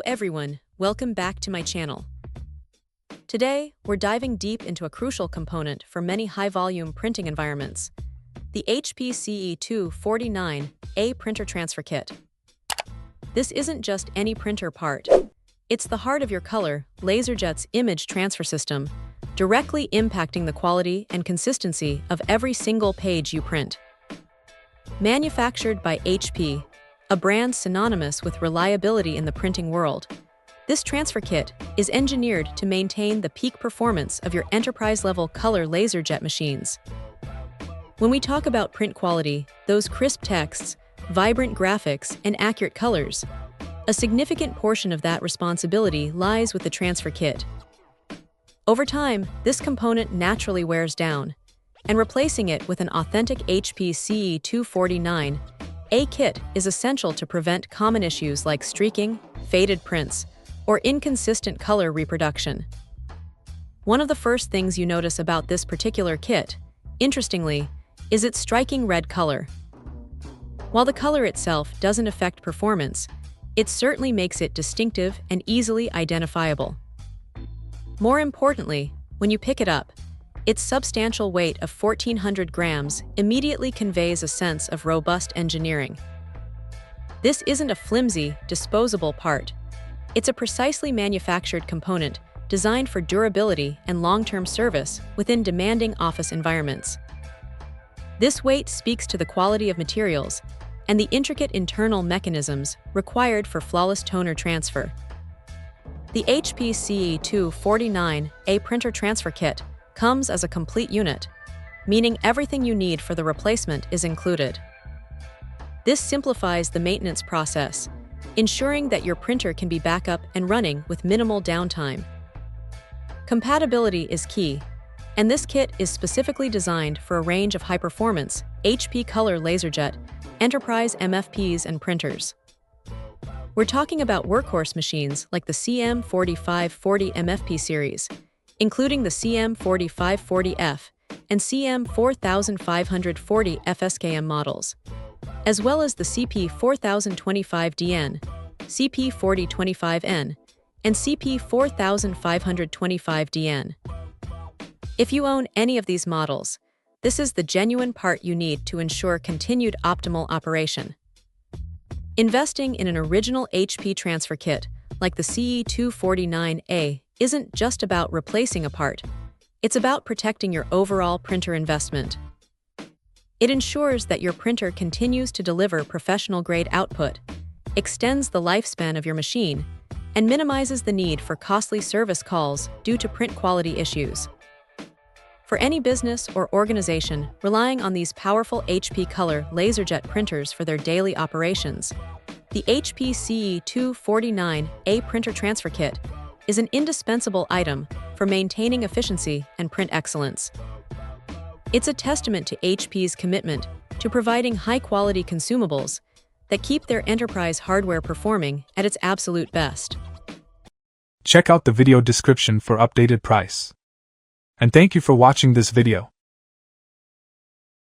everyone, welcome back to my channel. Today, we're diving deep into a crucial component for many high-volume printing environments, the HP CE249A printer transfer kit. This isn't just any printer part. It's the heart of your color, LaserJet's image transfer system, directly impacting the quality and consistency of every single page you print. Manufactured by HP, a brand synonymous with reliability in the printing world, this transfer kit is engineered to maintain the peak performance of your enterprise-level color LaserJet machines. When we talk about print quality, those crisp texts, vibrant graphics, and accurate colors, a significant portion of that responsibility lies with the transfer kit. Over time, this component naturally wears down, and replacing it with an authentic HP CE249A kit is essential to prevent common issues like streaking, faded prints, or inconsistent color reproduction. One of the first things you notice about this particular kit, interestingly, is its striking red color. While the color itself doesn't affect performance, it certainly makes it distinctive and easily identifiable. More importantly, when you pick it up, its substantial weight of 1,400 grams immediately conveys a sense of robust engineering. This isn't a flimsy, disposable part. It's a precisely manufactured component designed for durability and long-term service within demanding office environments. This weight speaks to the quality of materials and the intricate internal mechanisms required for flawless toner transfer. The HP CE249A printer transfer kit comes as a complete unit, meaning everything you need for the replacement is included. This simplifies the maintenance process, ensuring that your printer can be back up and running with minimal downtime. Compatibility is key, and this kit is specifically designed for a range of high-performance HP color LaserJet enterprise MFPs and printers. We're talking about workhorse machines like the CM4540 MFP series, including the CM4540F and CM4540 FSKM models, as well as the CP4025DN, CP4025N, and CP4525DN. If you own any of these models, this is the genuine part you need to ensure continued optimal operation. Investing in an original HP transfer kit like the CE249A isn't just about replacing a part, it's about protecting your overall printer investment. It ensures that your printer continues to deliver professional-grade output, extends the lifespan of your machine, and minimizes the need for costly service calls due to print quality issues. For any business or organization relying on these powerful HP color LaserJet printers for their daily operations, the HP CE249A printer transfer kit is an indispensable item for maintaining efficiency and print excellence. It's a testament to HP's commitment to providing high-quality consumables that keep their enterprise hardware performing at its absolute best. Check out the video description for updated price. And thank you for watching this video.